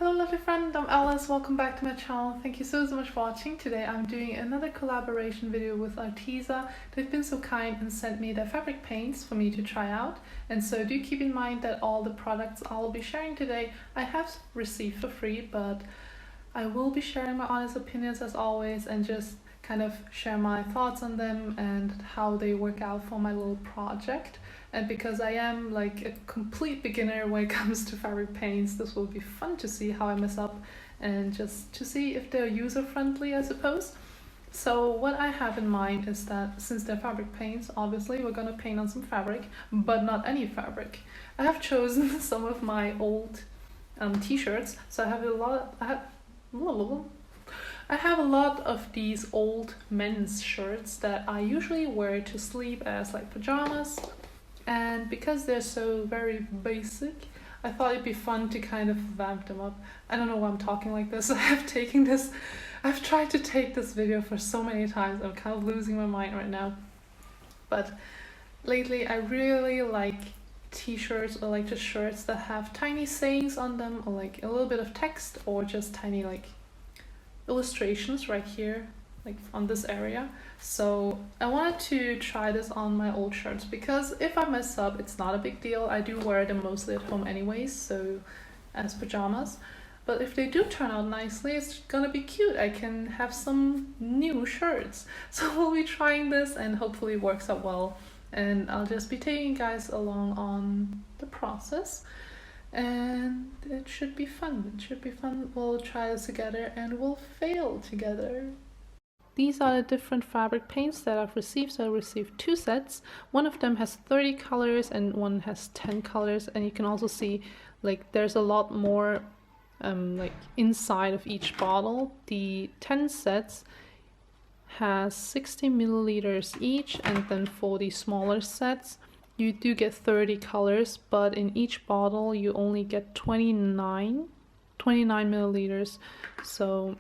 Hello lovely friend, I'm Alice, welcome back to my channel. Thank you so much for watching. Today I'm doing another collaboration video with Arteza. They've been so kind and sent me their fabric paints for me to try out. And so do keep in mind that all the products I'll be sharing today I have received for free, but I will be sharing my honest opinions as always and just kind of share my thoughts on them and how they work out for my little project. And because I am like a complete beginner when it comes to fabric paints, this will be fun to see how I mess up and just to see if they're user-friendly, I suppose. So what I have in mind is that since they're fabric paints, obviously we're gonna paint on some fabric, but not any fabric. I have chosen some of my old t-shirts, so I have a lot of these old men's shirts that I usually wear to sleep as like pajamas. And because they're so very basic, I thought it'd be fun to kind of vamp them up. I don't know why I'm talking like this. I've tried to take this video for so many times. I'm kind of losing my mind right now. But lately I really like t-shirts or like just shirts that have tiny sayings on them or like a little bit of text or just tiny like illustrations right here, like on this area. So I wanted to try this on my old shirts because if I mess up, it's not a big deal. I do wear them mostly at home anyways, so as pajamas. But if they do turn out nicely, it's gonna be cute. I can have some new shirts. So we'll be trying this and hopefully it works out well. And I'll just be taking you guys along on the process. And it should be fun. It should be fun. We'll try this together and we'll fail together. These are the different fabric paints that I've received. So I received 2 sets. One of them has 30 colors and one has 10 colors. And you can also see like there's a lot more like inside of each bottle. The 10 sets has 60 milliliters each, and then for the smaller sets you do get 30 colors, but in each bottle you only get 29 milliliters. So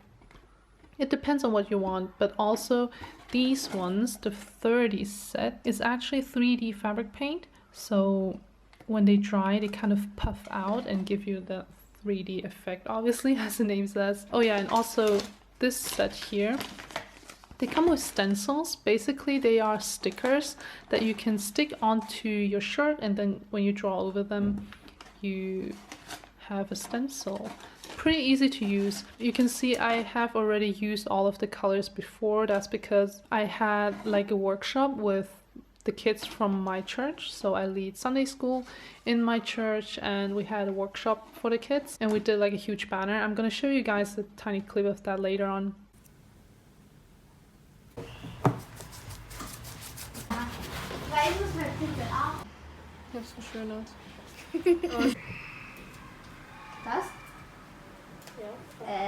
it depends on what you want, but also these ones, the 30 set, is actually 3D fabric paint. So when they dry, they kind of puff out and give you the 3D effect, obviously, as the name says. Oh yeah, and also this set here, they come with stencils. Basically, they are stickers that you can stick onto your shirt, and then when you draw over them, you have a stencil. Pretty easy to use. You can see I have already used all of the colors before. That's because I had like a workshop with the kids from my church. So I lead Sunday school in my church and we had a workshop for the kids and we did like a huge banner. I'm gonna show you guys a tiny clip of that later on. Yes, for sure not. Was? Ja.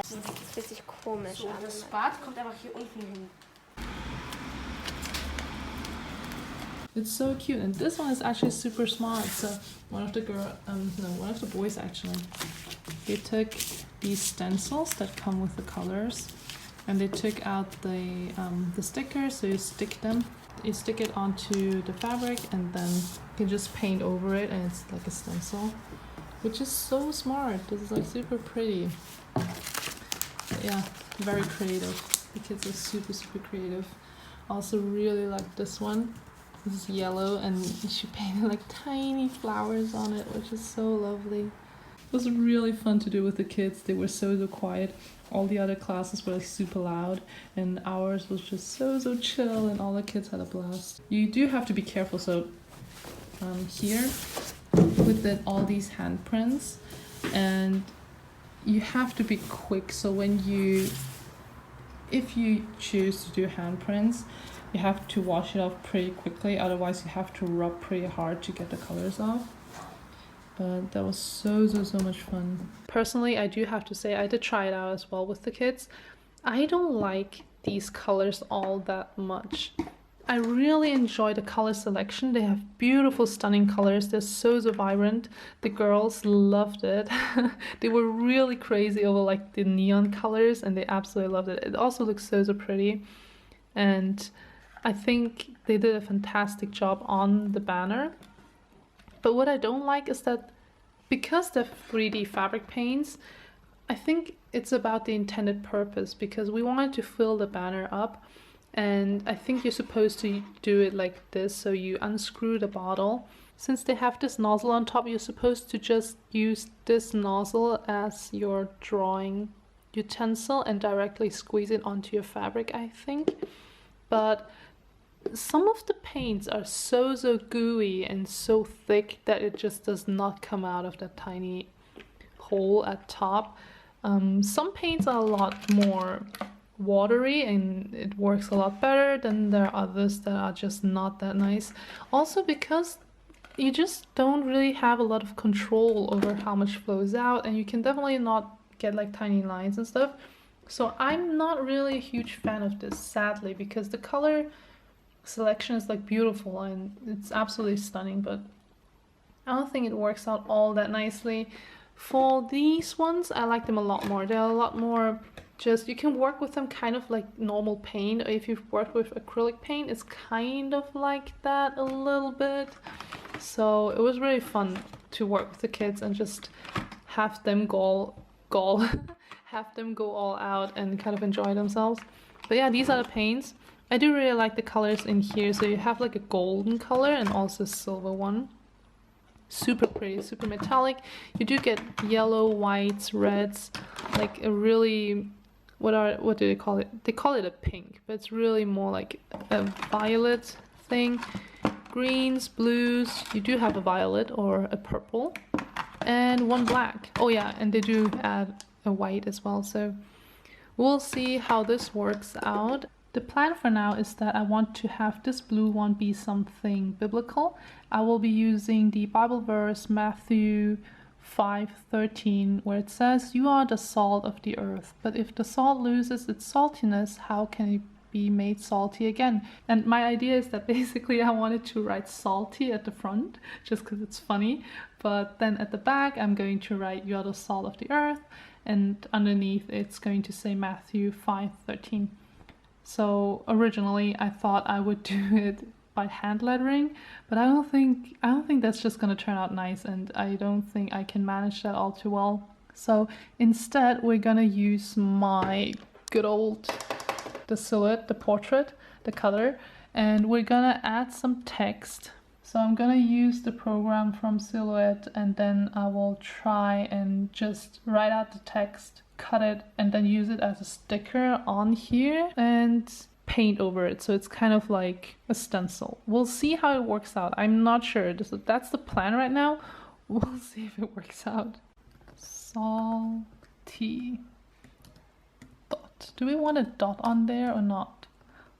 Das fühlt sich komisch so, an. Das Bad kommt einfach hier unten hin. It's so cute, and this one is actually super smart. So one of the boys actually, they took these stencils that come with the colors, and they took out the stickers. So you stick it onto the fabric, and then you can just paint over it, and it's like a stencil, which is so smart. This is like super pretty. But yeah, very creative. The kids are super creative. Also really like this one. This is yellow and she painted like tiny flowers on it, which is so lovely. It was really fun to do with the kids. They were so quiet. All the other classes were like super loud and ours was just so chill, and all the kids had a blast. You do have to be careful. So here with all these handprints, and you have to be quick. So if you choose to do handprints, you have to wash it off pretty quickly, otherwise you have to rub pretty hard to get the colors off. But that was so much fun. Personally, I do have to say I did try it out as well with the kids. I don't like these colors all that much. I really enjoy the color selection. They have beautiful, stunning colors. They're so vibrant. The girls loved it. They were really crazy over like the neon colors and they absolutely loved it. It also looks so pretty. And I think they did a fantastic job on the banner. But what I don't like is that because they're 3D fabric paints, I think it's about the intended purpose, because we wanted to fill the banner up, and I think you're supposed to do it like this. So you unscrew the bottle. Since they have this nozzle on top, you're supposed to just use this nozzle as your drawing utensil and directly squeeze it onto your fabric, I think. But some of the paints are so gooey and so thick that it just does not come out of that tiny hole at top. Some paints are a lot more watery and it works a lot better. Then there are others that are just not that nice. Also because you just don't really have a lot of control over how much flows out, and you can definitely not get like tiny lines and stuff. So I'm not really a huge fan of this, sadly, because the color selection is like beautiful and it's absolutely stunning, but I don't think it works out all that nicely. For these ones, I like them a lot more. They're a lot more just, you can work with them kind of like normal paint. If you've worked with acrylic paint, it's kind of like that a little bit. So it was really fun to work with the kids and just have them have them go all out and kind of enjoy themselves. But yeah, these are the paints. I do really like the colors in here. So you have like a golden color and also a silver one. Super pretty, super metallic. You do get yellow, whites, reds, like a really, what do they call it? They call it a pink, but it's really more like a violet thing. Greens, blues, you do have a violet or a purple, and one black. Oh yeah, and they do add a white as well, so we'll see how this works out. The plan for now is that I want to have this blue one be something biblical. I will be using the Bible verse Matthew 5:13, where it says, "You are the salt of the earth, but if the salt loses its saltiness, how can it be made salty again?" And my idea is that basically I wanted to write salty at the front just because it's funny, but then at the back I'm going to write "You are the salt of the earth," and underneath it's going to say Matthew 5:13. So originally I thought I would do it by hand lettering, but I don't think that's just gonna turn out nice, and I don't think I can manage that all too well. So instead we're gonna use my good old, the silhouette, the portrait, the color, and we're gonna add some text. So I'm gonna use the program from Silhouette, and then I will try and just write out the text, cut it, and then use it as a sticker on here and paint over it, so it's kind of like a stencil. We'll see how it works out. I'm not sure. That's the plan right now. We'll see if it works out. Salty dot. Do we want a dot on there or not?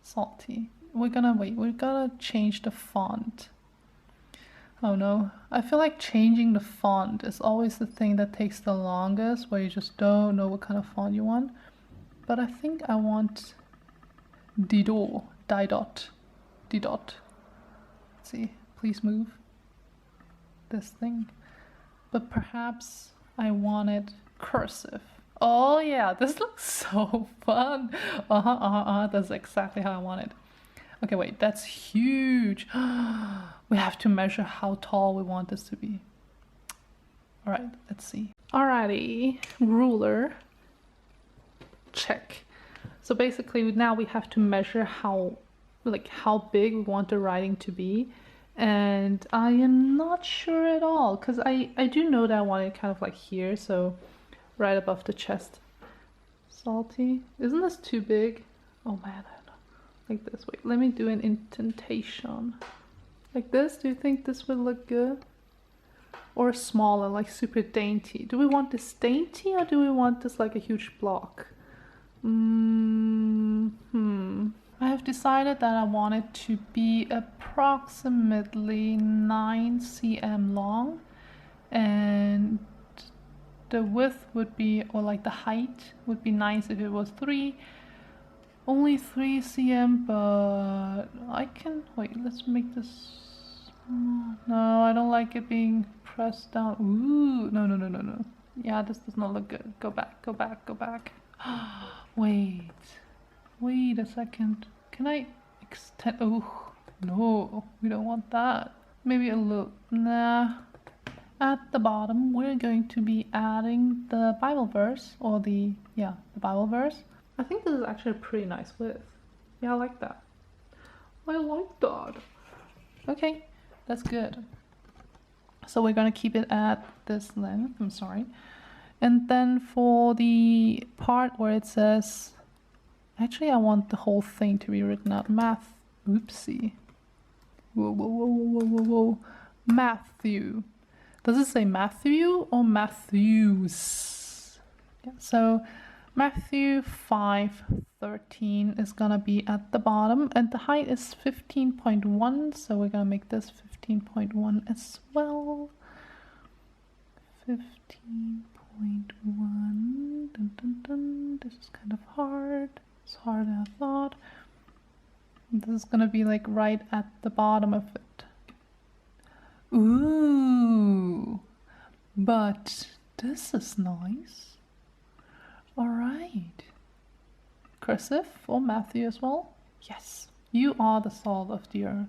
Salty. We're gonna change the font. Oh no, I feel like changing the font is always the thing that takes the longest, where you just don't know what kind of font you want. But I think I want Didot. Let's see, please move this thing. But perhaps I want it cursive. Oh yeah, this looks so fun. That's exactly how I want it. Okay, wait, that's huge. We have to measure how tall we want this to be. All right, let's see. Alrighty, ruler, check. So basically now we have to measure how big we want the writing to be. And I am not sure at all, because I do know that I want it kind of like here, so right above the chest. Salty. Isn't this too big? Oh man, I don't know. Like this. Wait, let me do an indentation. Like this? Do you think this would look good? Or smaller, like super dainty? Do we want this dainty, or do we want this like a huge block? I have decided that I want it to be approximately 9 cm long, and the width would be, or like the height would be nice if it was only 3 cm, but I can, wait, let's make this, no, I don't like it being pressed down. Ooh, no. Yeah, this does not look good. Go back. Wait a second. Can I extend? Oh, no, we don't want that. Maybe a little, nah. at the bottom, we're going to be adding the Bible verse, or the Bible verse. I think this is actually a pretty nice width. Yeah, I like that. I like that. Okay, that's good. So we're gonna keep it at this length, I'm sorry. And then for the part where it says, actually I want the whole thing to be written out. Oopsie. Whoa. Matthew. Does it say Matthew or Matthews? Yeah, so Matthew 5:13 is gonna be at the bottom, and the height is 15.1, so we're gonna make this 15.1 as well. 15.1. Dun, dun, dun. This is kind of hard. It's harder than I thought. This is gonna be like right at the bottom of it. Ooh, but this is nice. All right. Cursive for Matthew as well. Yes, you are the salt of the earth.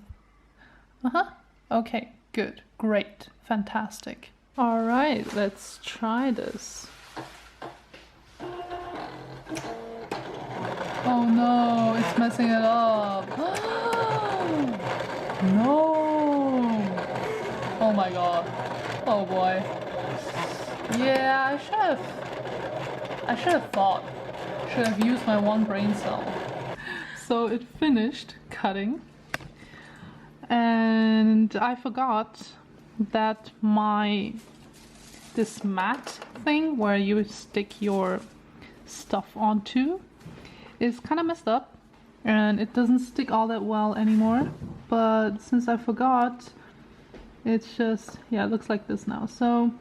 Okay, good, great, fantastic. All right, let's try this. Oh no, it's messing it up. No. Oh my god. Oh boy. Yeah, I should have thought. Should have used my one brain cell. So it finished cutting, and I forgot that this mat thing where you stick your stuff onto is kind of messed up, and it doesn't stick all that well anymore. But since I forgot, it's just, yeah, it looks like this now. So,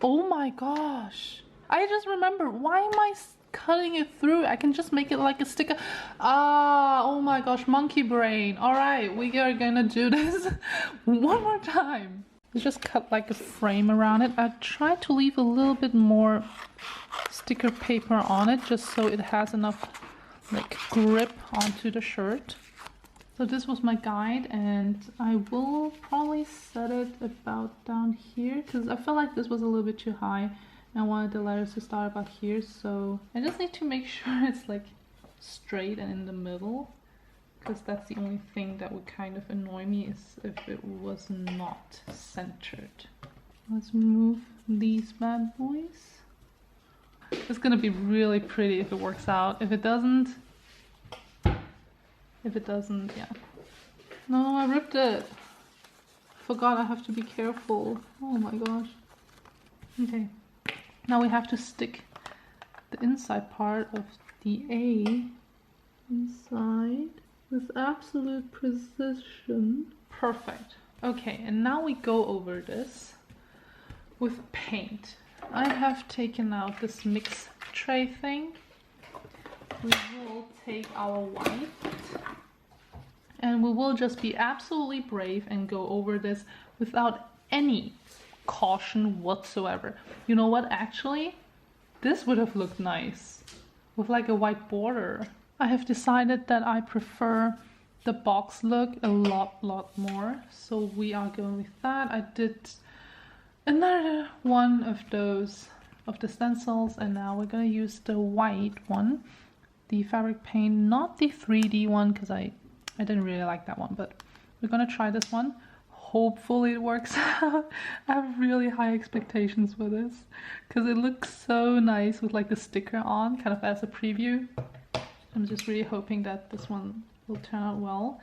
oh my gosh, I just remember, why am I cutting it through? I can just make it like a sticker. Oh my gosh, monkey brain. All right, we are gonna do this one more time. Let's just cut like a frame around it. I tried to leave a little bit more sticker paper on it, just so it has enough like grip onto the shirt. So this was my guide, and I will probably set it about down here because I felt like this was a little bit too high and I wanted the letters to start about here. So I just need to make sure it's like straight and in the middle, because that's the only thing that would kind of annoy me, is if it was not centered. Let's move these bad boys. It's gonna be really pretty if it works out. If it doesn't, yeah. No, I ripped it. Forgot I have to be careful. Oh my gosh. Okay. Now we have to stick the inside part of the A inside with absolute precision. Perfect. Okay, and now we go over this with paint. I have taken out this mix tray thing. We will take our white and we will just be absolutely brave and go over this without any caution whatsoever. You know what, actually, this would have looked nice with like a white border. I have decided that I prefer the box look a lot more, so we are going with that. I did another one of those of the stencils, and now we're gonna use the white one, the fabric paint, not the 3D one, because I didn't really like that one, but we're gonna try this one. Hopefully it works out. I have really high expectations for this because it looks so nice with like the sticker on, kind of as a preview. I'm just really hoping that this one will turn out well.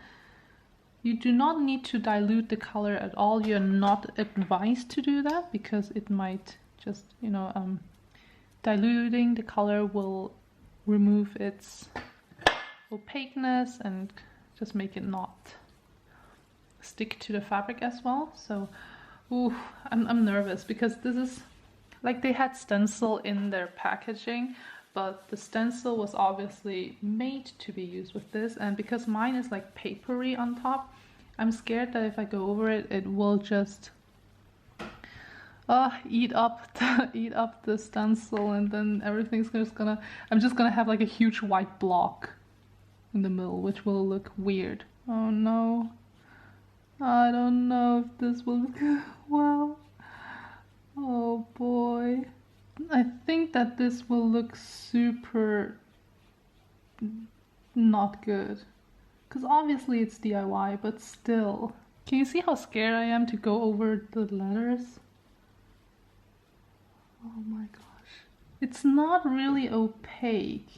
You do not need to dilute the color at all. You're not advised to do that because it might just, you know, diluting the color will remove its opaqueness and just make it not stick to the fabric as well. So ooh, I'm nervous because this is like, they had stencil in their packaging, but the stencil was obviously made to be used with this, and because mine is like papery on top, I'm scared that if I go over it, it will just eat up the stencil, and then everything's just gonna, I'm just gonna have like a huge white block in the middle, which will look weird. Oh no, I don't know if this will look well. worried that this will look super not good. Because obviously it's DIY, but still. Can you see how scared I am to go over the letters? Oh my gosh. It's not really opaque.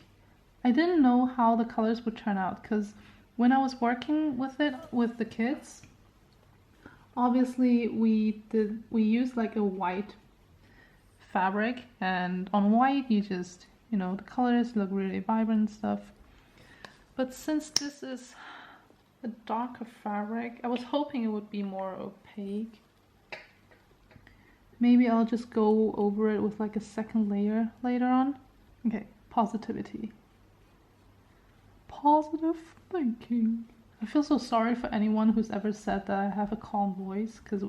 I didn't know how the colors would turn out because when I was working with it with the kids, obviously we used like a white fabric, and on white you just, you know, the colors look really vibrant and stuff. But since this is a darker fabric, I was hoping it would be more opaque. Maybe I'll just go over it with like a second layer later on. Okay, positivity. Positive thinking. I feel so sorry for anyone who's ever said that I have a calm voice, because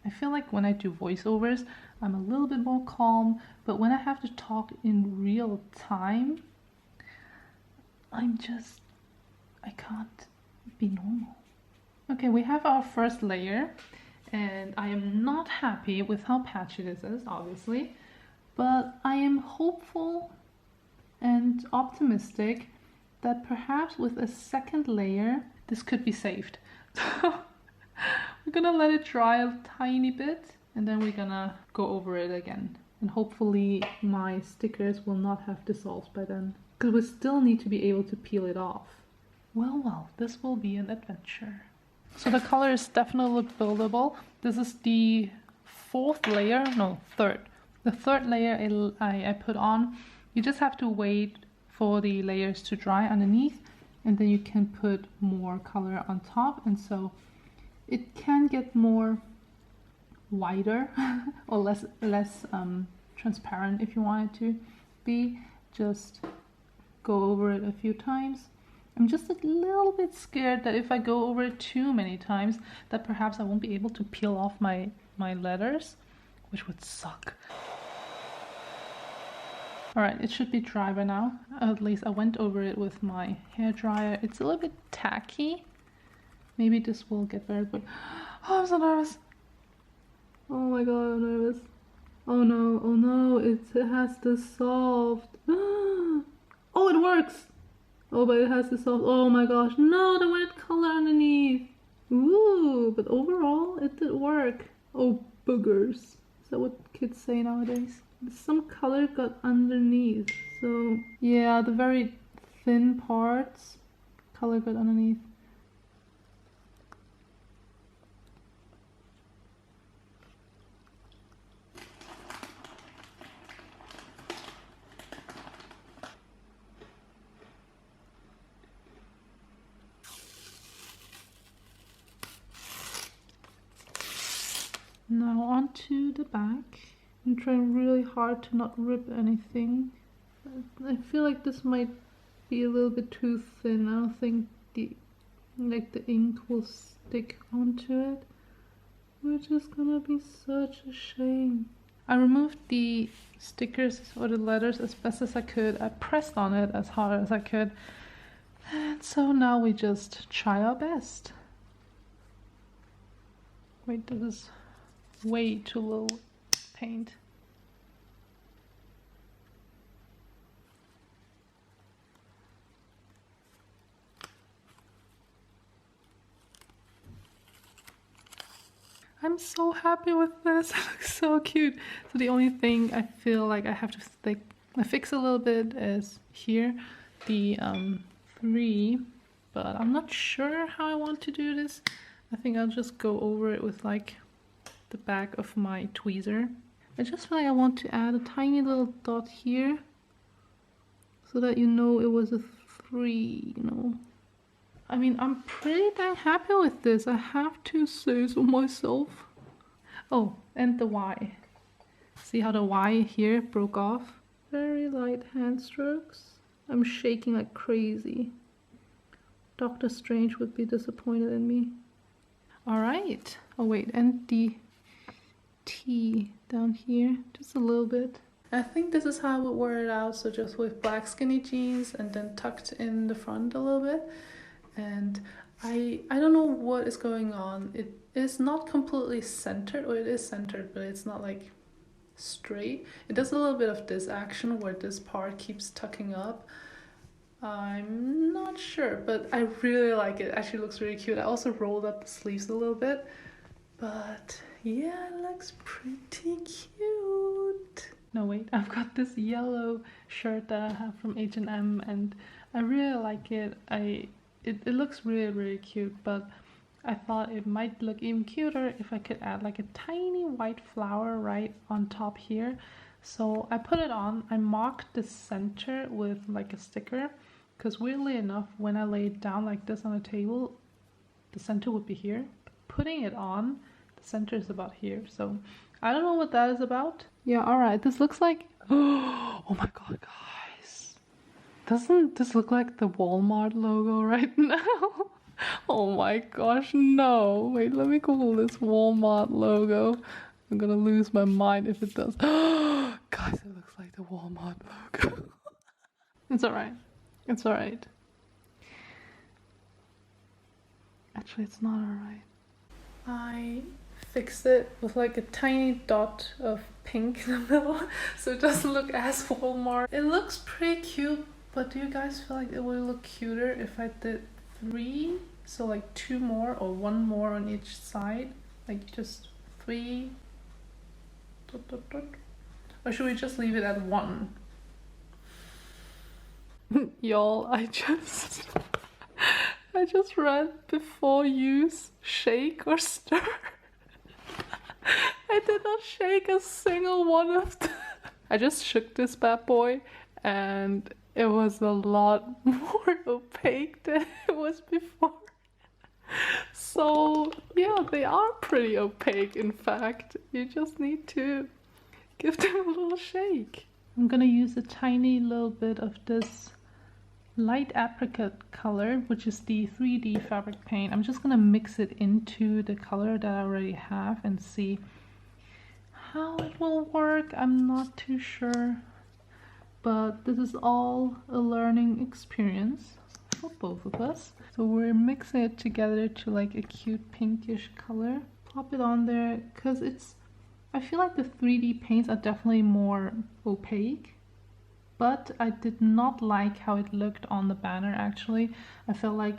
I feel like when I do voiceovers, I'm a little bit more calm, but when I have to talk in real time, I can't be normal. Okay, we have our first layer, and I am not happy with how patchy this is, obviously, but I am hopeful and optimistic that perhaps with a second layer, this could be saved. We're gonna let it dry a tiny bit, and then we're gonna go over it again. And hopefully my stickers will not have dissolved by then, because we still need to be able to peel it off. Well, this will be an adventure. So the color is definitely buildable. This is the third. The third layer I put on. You just have to wait for the layers to dry underneath, and then you can put more color on top, and so it can get more wider or less transparent if you want it to be. Just go over it a few times. I'm just a little bit scared that if I go over it too many times, that perhaps I won't be able to peel off my letters, which would suck. Alright, it should be dry by now. At least I went over it with my hairdryer. It's a little bit tacky. Maybe this will get very quick. Oh, I'm so nervous. Oh my god, I'm nervous. Oh no, it has dissolved. Oh, it works! Oh, but it has dissolved. Oh my gosh, no, the weird color underneath. Ooh, but overall, it did work. Oh, boogers. Is that what kids say nowadays? Some color got underneath, so yeah, the very thin parts, color got underneath. Now onto the back. I'm trying really hard to not rip anything. I feel like this might be a little bit too thin. I don't think the ink will stick onto it, which is gonna be such a shame. I removed the stickers or the letters as best as I could. I pressed on it as hard as I could. And so now we just try our best. Wait, this is way too little paint. I'm so happy with this. It looks so cute. So the only thing I feel like I have to fix a little bit is here, the 3, but I'm not sure how I want to do this. I think I'll just go over it with like the back of my tweezer. I just feel like I want to add a tiny little dot here so that you know it was a 3, you know. I mean, I'm pretty dang happy with this, I have to say so myself. Oh, and the Y. See how the Y here broke off? Very light hand strokes. I'm shaking like crazy. Doctor Strange would be disappointed in me. Alright. Oh wait, and the T down here, just a little bit. I think this is how I would wear it out, so just with black skinny jeans and then tucked in the front a little bit. And I don't know what is going on. It is not completely centered, or it is centered, but it's not like straight. It does a little bit of this action where this part keeps tucking up. I'm not sure, but I really like it. It actually looks really cute. I also rolled up the sleeves a little bit, but yeah, it looks pretty cute. No, wait, I've got this yellow shirt that I have from H&M and I really like it. It looks really cute, but I thought it might look even cuter if I could add like a tiny white flower right on top here. So I put it on. I marked the center with like a sticker because weirdly enough, when I lay it down like this on a table, the center would be here. Putting it on, the center is about here. So I don't know what that is about. Yeah, alright, this looks like... Oh my god, guys. Doesn't this look like the Walmart logo right now? Oh my gosh, no. Wait, let me Google this Walmart logo. I'm gonna lose my mind if it does. Guys, it looks like the Walmart logo. It's alright. It's alright. Actually, it's not alright. I fixed it with like a tiny dot of pink in the middle so it doesn't look as Walmart. It looks pretty cute, but do you guys feel like it would look cuter if I did 3? So like 2 more or 1 more on each side? Like just 3 ... Or should we just leave it at 1? Y'all, I just read before use, shake or stir. I did not shake a single one of them. I just shook this bad boy and it was a lot more opaque than it was before. So yeah, they are pretty opaque in fact. You just need to give them a little shake. I'm gonna use a tiny little bit of this light apricot color, which is the 3D fabric paint. I'm just gonna mix it into the color that I already have and see how it will work. I'm not too sure, but this is all a learning experience for both of us. So we're mixing it together to like a cute pinkish color. Pop it on there because I feel like the 3D paints are definitely more opaque, but I did not like how it looked on the banner actually. I felt like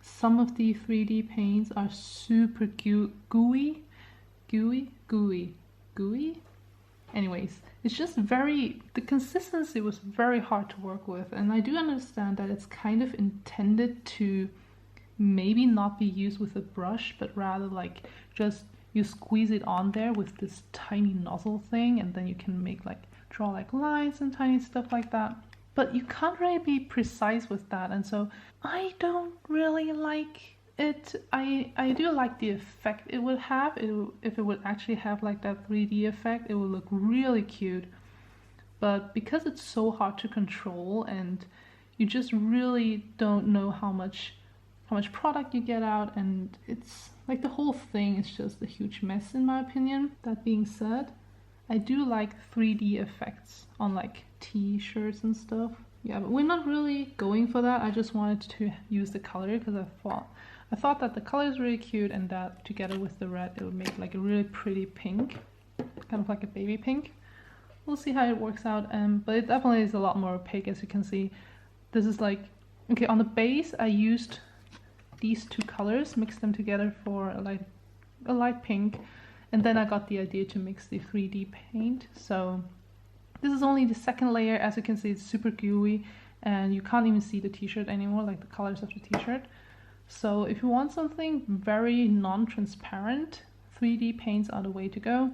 some of the 3D paints are super gooey. Anyways, it's just the consistency was very hard to work with, and I do understand that it's kind of intended to maybe not be used with a brush, but rather like just you squeeze it on there with this tiny nozzle thing, and then you can make like draw like lines and tiny stuff like that. But you can't really be precise with that, and so I don't really like it. I do like the effect it would have. If it would actually have like that 3D effect, it would look really cute. But because it's so hard to control and you just really don't know how much product you get out, and it's like the whole thing is just a huge mess in my opinion. That being said, I do like 3D effects on like t-shirts and stuff. Yeah, but we're not really going for that. I just wanted to use the color because I thought that the color is really cute, and that together with the red it would make like a really pretty pink, kind of like a baby pink. We'll see how it works out, but it definitely is a lot more opaque, as you can see. This is like, okay, on the base I used these 2 colors, mixed them together for a light pink, and then I got the idea to mix the 3D paint. So this is only the 2nd layer. As you can see, it's super gooey and you can't even see the t-shirt anymore, like the colors of the t-shirt. So if you want something very non-transparent, 3D paints are the way to go.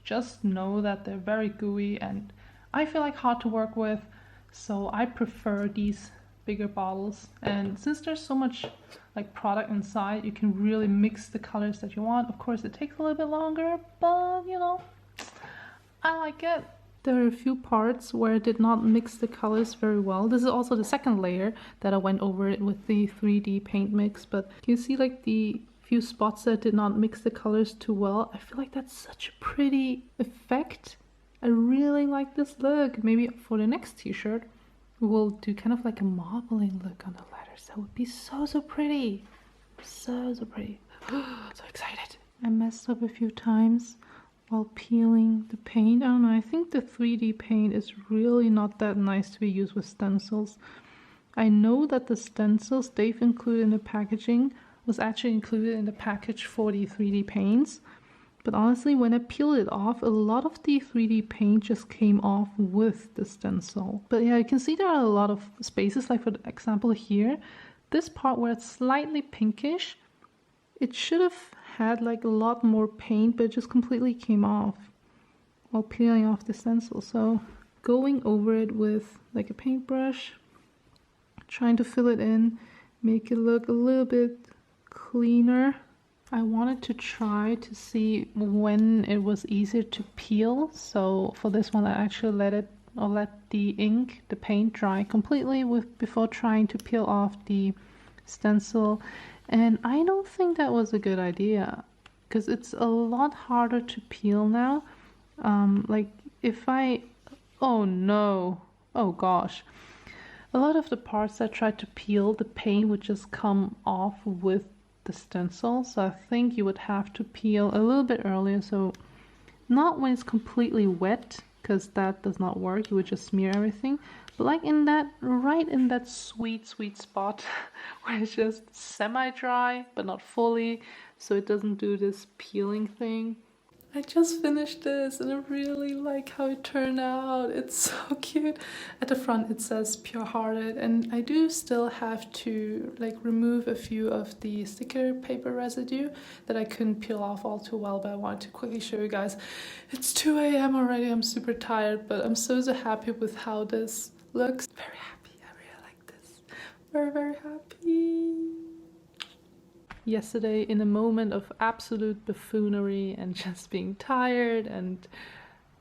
Just know that they're very gooey and I feel like hard to work with, so I prefer these bigger bottles. And since there's so much like product inside, you can really mix the colors that you want. Of course it takes a little bit longer, but you know, I like it. There are a few parts where I did not mix the colors very well. This is also the 2nd layer that I went over it with the 3D paint mix, but you see like the few spots that did not mix the colors too well. I feel like that's such a pretty effect. I really like this look. Maybe for the next t-shirt we will do kind of like a marbling look on the letters. That would be so pretty. So pretty. So excited. I messed up a few times while peeling the paint. I don't know, I think the 3D paint is really not that nice to be used with stencils. I know that the stencils they've included in the packaging was actually included in the package for the 3D paints. But honestly, when I peeled it off, a lot of the 3D paint just came off with the stencil. But yeah, you can see there are a lot of spaces, like for example here, this part where it's slightly pinkish, it should have had like a lot more paint, but it just completely came off while peeling off the stencil. So going over it with like a paintbrush, trying to fill it in, make it look a little bit cleaner. I wanted to try to see when it was easier to peel, so for this one I actually let the ink, the paint dry completely before trying to peel off the stencil, and I don't think that was a good idea because it's a lot harder to peel now. Like if oh no, oh gosh, a lot of the parts I tried to peel, the paint would just come off with the stencil, so I think you would have to peel a little bit earlier, so not when it's completely wet, because that does not work, you would just smear everything, but like in that, right in that sweet spot where it's just semi-dry but not fully, so it doesn't do this peeling thing. I just finished this and I really like how it turned out. It's so cute. At the front it says Pure Hearted, and I do still have to like remove a few of the sticker paper residue that I couldn't peel off all too well, but I wanted to quickly show you guys. It's 2 a.m. already, I'm super tired, but I'm so happy with how this looks. Very happy, I really like this. Very happy. Yesterday, in a moment of absolute buffoonery and just being tired and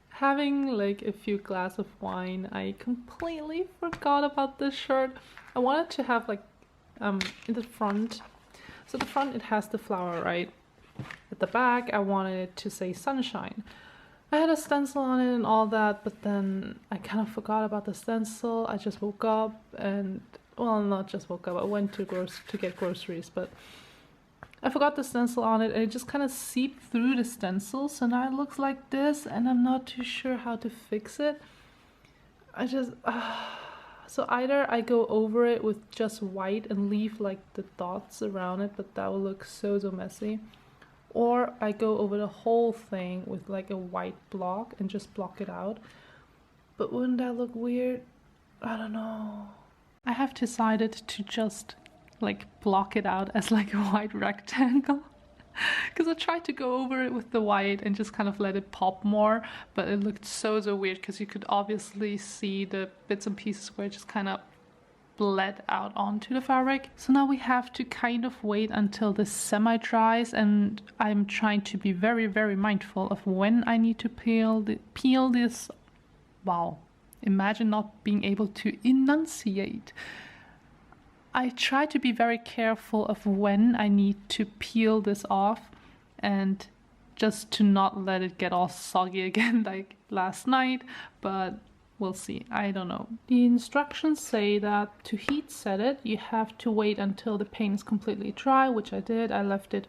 having like a few glasses of wine, I completely forgot about this shirt. I wanted to have like in the front, so the front it has the flower, right? At the back I wanted it to say sunshine. I had a stencil on it and all that, but then I kind of forgot about the stencil. I just woke up and, well, not just woke up, I went to get groceries, but I forgot the stencil on it and it just kind of seeped through the stencil, so now it looks like this and I'm not too sure how to fix it. So either I go over it with just white and leave like the dots around it, but that will look so messy, or I go over the whole thing with like a white block and just block it out. But wouldn't that look weird? I don't know. I have decided to just like block it out as like a white rectangle because I tried to go over it with the white and just kind of let it pop more, but it looked so weird because you could obviously see the bits and pieces where it just kind of bled out onto the fabric. So now we have to kind of wait until this semi dries, and I'm trying to be very mindful of when I need to peel this. Wow, imagine not being able to enunciate. I try to be very careful of when I need to peel this off and just to not let it get all soggy again like last night, but we'll see. I don't know. The instructions say that to heat set it, you have to wait until the paint is completely dry, which I did. I left it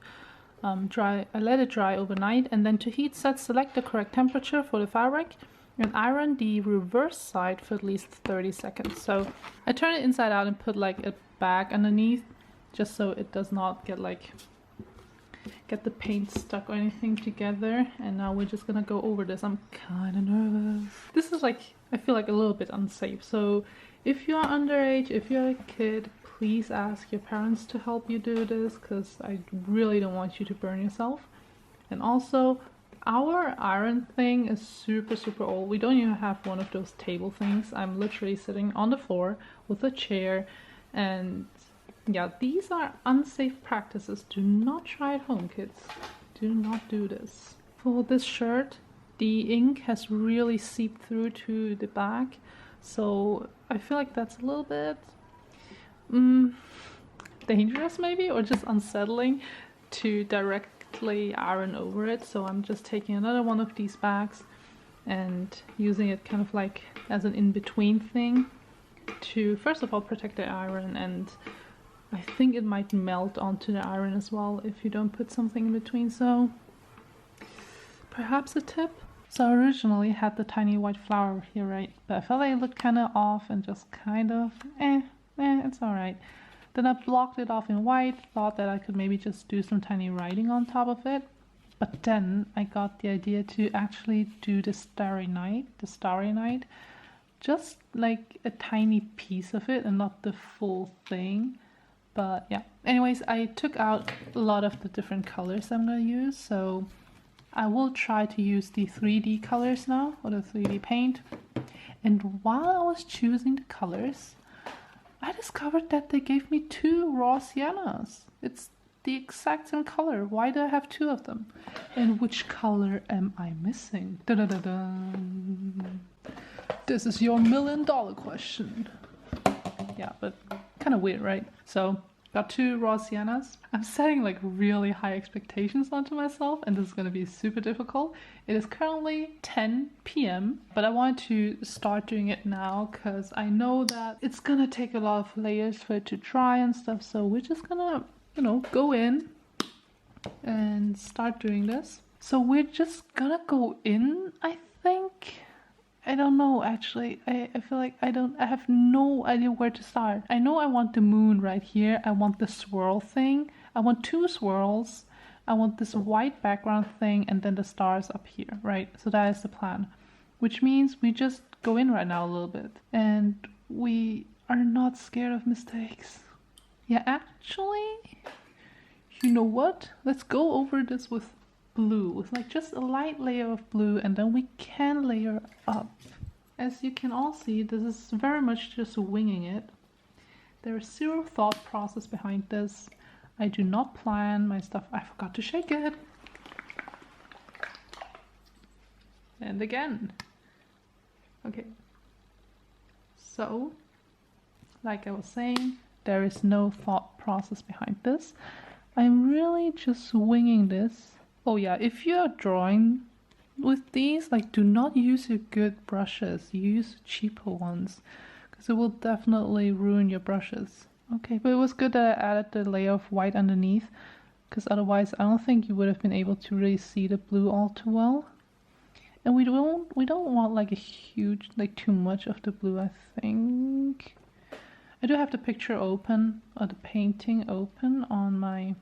dry. I let it dry overnight, and then to heat set, select the correct temperature for the fabric and iron the reverse side for at least 30 seconds. So I turn it inside out and put like a bag underneath just so it does not get the paint stuck or anything together. And now we're just gonna go over this. I'm kind of nervous. This is like, I feel like a little bit unsafe. So if you are underage, if you're a kid, please ask your parents to help you do this, because I really don't want you to burn yourself. And also, our iron thing is super old. We don't even have one of those table things. I'm literally sitting on the floor with a chair, and yeah, these are unsafe practices. Do not try at home, kids. Do not do this. For this shirt, the ink has really seeped through to the back, so I feel like that's a little bit dangerous maybe, or just unsettling to directly iron over it. So I'm just taking another one of these bags and using it kind of like as an in-between thing to first of all protect the iron, and I think it might melt onto the iron as well if you don't put something in between. So perhaps a tip. So I originally had the tiny white flower here, right? But I felt like it looked kind of off and just kind of, it's alright. Then I blocked it off in white, thought that I could maybe just do some tiny writing on top of it. But then I got the idea to actually do the Starry Night, just like a tiny piece of it and not the full thing. But yeah, anyways, I took out a lot of the different colors I'm gonna use, so I will try to use the 3D colors now, or the 3D paint. And while I was choosing the colors, I discovered that they gave me 2 raw siennas. It's the exact same color. Why do I have 2 of them? And which color am I missing? Da -da -da -da. This is your $1 million question. Yeah, but kind of weird, right? So got 2 raw siennas. I'm setting like really high expectations onto myself, and this is going to be super difficult. It is currently 10 p.m. but I want to start doing it now because I know that it's going to take a lot of layers for it to dry and stuff. So we're just gonna, you know, go in and start doing this. So we're just gonna go in, I think. I don't know, actually. I feel like I have no idea where to start. I know I want the moon right here. I want the swirl thing. I want 2 swirls. I want this white background thing and then the stars up here, right? So that is the plan. Which means we just go in right now a little bit. And we are not scared of mistakes. Yeah, actually, you know what? Let's go over this with blue, with like just a light layer of blue, and then we can layer up. As you can all see, this is very much just winging it. There is 0 thought process behind this. I do not plan my stuff. I forgot to shake it. And again. Okay. So, like I was saying, there is no thought process behind this. I'm really just winging this. Oh yeah, if you're drawing with these, like, do not use your good brushes. Use cheaper ones, because it will definitely ruin your brushes. Okay, but it was good that I added the layer of white underneath, because otherwise I don't think you would have been able to really see the blue all too well. And we don't want like a huge, like too much of the blue, I think. I do have the picture open, or the painting open on my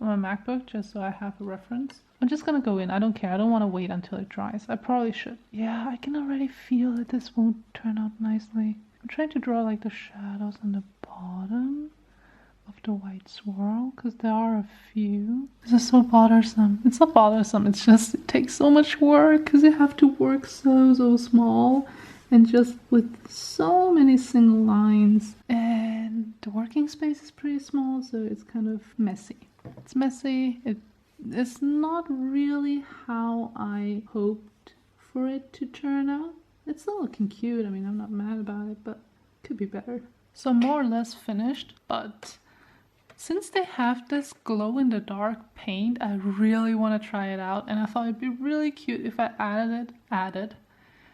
MacBook, just so I have a reference. I'm just gonna go in. I don't care. I don't want to wait until it dries. I probably should. Yeah, I can already feel that this won't turn out nicely. I'm trying to draw like the shadows on the bottom of the white swirl, because there are a few. This is so bothersome. It's not bothersome, it's just it takes so much work, because you have to work so small and just with so many single lines. And the working space is pretty small, so it's kind of messy. It's messy. It's not really how I hoped for it to turn out. It's still looking cute. I mean, I'm not mad about it, but it could be better. So I'm more or less finished, but since they have this glow-in-the-dark paint, I really want to try it out, and I thought it'd be really cute if I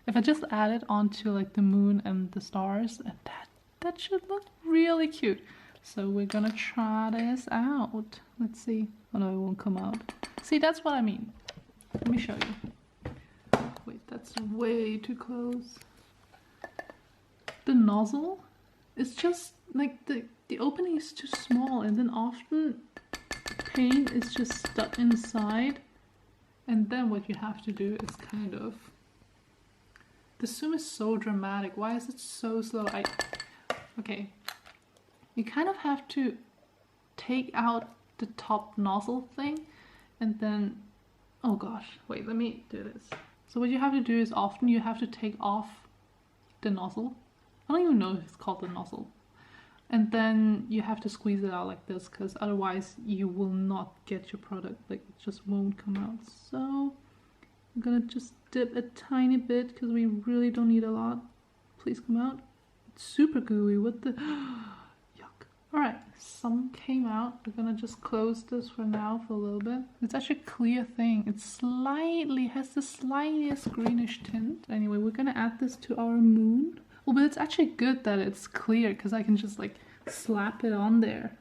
if I just added onto like the moon and the stars, and that should look really cute. So we're gonna try this out. Let's see. Oh no, it won't come out. See, that's what I mean. Let me show you. Wait, that's way too close. The nozzle is just like the opening is too small, and then often paint is just stuck inside. And then what you have to do is kind of... The zoom is so dramatic. Why is it so slow? Okay. You kind of have to take out the top nozzle thing, and then, oh gosh, wait, let me do this. So what you have to do is often you have to take off the nozzle. I don't even know if it's called the nozzle. And then you have to squeeze it out like this, because otherwise you will not get your product, like it just won't come out. So I'm gonna just dip a tiny bit, because we really don't need a lot. Please come out. It's super gooey. What the... Alright, some came out. We're gonna just close this for now for a little bit. It's actually a clear thing. It has the slightest greenish tint. Anyway, we're gonna add this to our moon. Oh, but it's actually good that it's clear, because I can just like slap it on there.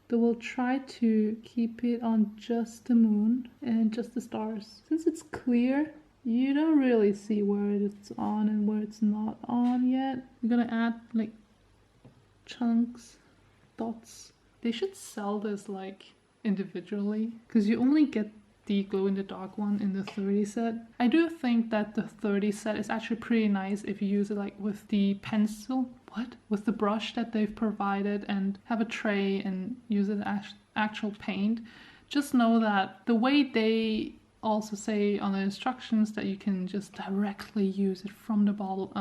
But we'll try to keep it on just the moon and just the stars. Since it's clear, you don't really see where it's on and where it's not on yet. We're gonna add like chunks, dots. They should sell this like individually because you only get the glow in the dark one in the 30 set. I do think that the 30 set is actually pretty nice if you use it like with the pencil, with the brush that they've provided, and have a tray and use it as actual paint. Just know that the way they also say on the instructions that you can just directly use it from the bottle,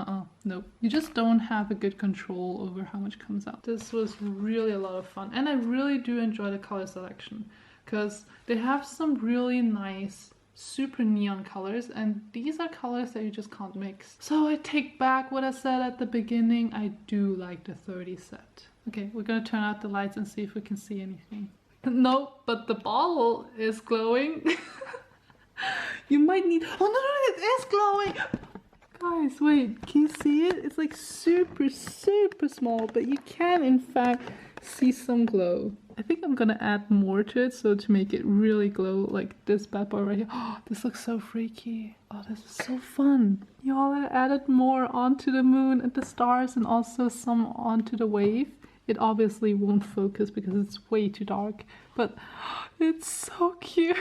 no. You just don't have a good control over how much comes out. This was really a lot of fun, and I really do enjoy the color selection because they have some really nice super neon colors, and these are colors that you just can't mix. So I take back what I said at the beginning. I do like the 30 set. Okay, we're gonna turn out the lights and see if we can see anything. No, but the bottle is glowing. You might need, oh no, it is glowing. Guys, wait, can you see it? It's like super small, but you can in fact see some glow. I think I'm gonna add more to it, so to make it really glow, like this bad boy right here. Oh, this looks so freaky. Oh, this is so fun. Y'all, I added more onto the moon and the stars and also some onto the wave. It obviously won't focus because it's way too dark, but it's so cute.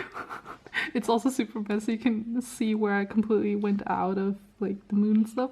It's also super messy. You can see where I completely went out of like the moon and stuff.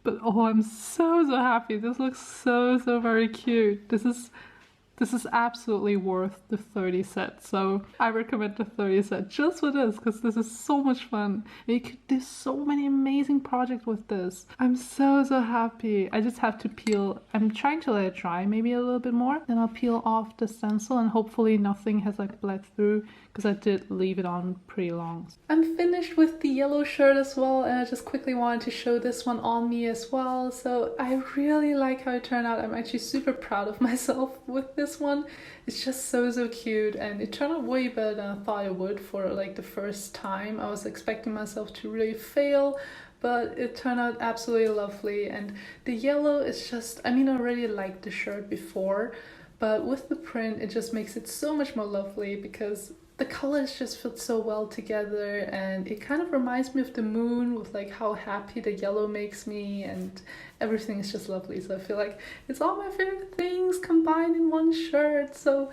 But oh, I'm so happy. This looks so very cute. This is absolutely worth the 30 set. So I recommend the 30 set just for this, because this is so much fun. And you could do so many amazing projects with this. I'm so happy. I just have to peel. I'm trying to let it dry maybe a little bit more. Then I'll peel off the stencil and hopefully nothing has like bled through, because I did leave it on pretty long. I'm finished with the yellow shirt as well, and I just quickly wanted to show this one on me as well. So I really like how it turned out. I'm actually super proud of myself with this one. It's just so cute, and it turned out way better than I thought it would for like the first time. I was expecting myself to really fail, but it turned out absolutely lovely. And the yellow is just, I mean, I already liked the shirt before, but with the print it just makes it so much more lovely because the colors just fit so well together, and it kind of reminds me of the moon with like how happy the yellow makes me, and everything is just lovely. So I feel like it's all my favorite things combined in one shirt. So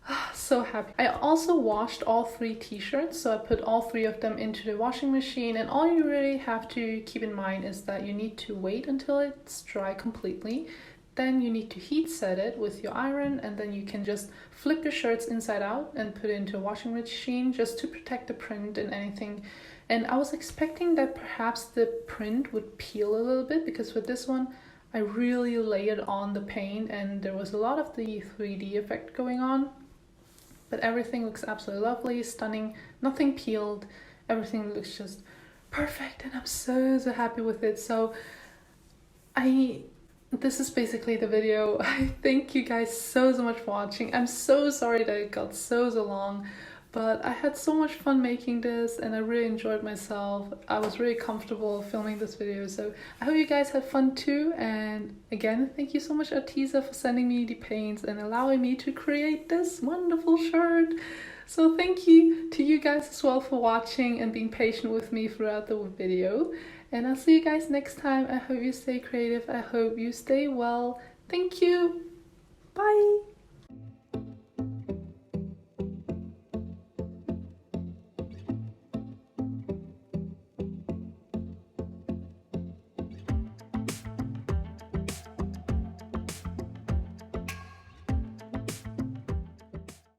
happy. I also washed all 3 t-shirts, so I put all 3 of them into the washing machine, and all you really have to keep in mind is that you need to wait until it's dry completely. Then you need to heat set it with your iron, and then you can just flip your shirts inside out and put it into a washing machine just to protect the print and anything. And I was expecting that perhaps the print would peel a little bit, because with this one I really layered on the paint and there was a lot of the 3D effect going on. But everything looks absolutely lovely, stunning, nothing peeled, everything looks just perfect, and I'm so happy with it. So this is basically the video. I thank you guys so much for watching. I'm so sorry that it got so long, but I had so much fun making this and I really enjoyed myself. I was really comfortable filming this video, so I hope you guys had fun too. And again, thank you so much, Arteza, for sending me the paints and allowing me to create this wonderful shirt. So thank you to you guys as well for watching and being patient with me throughout the video. And I'll see you guys next time. I hope you stay creative. I hope you stay well. Thank you. Bye.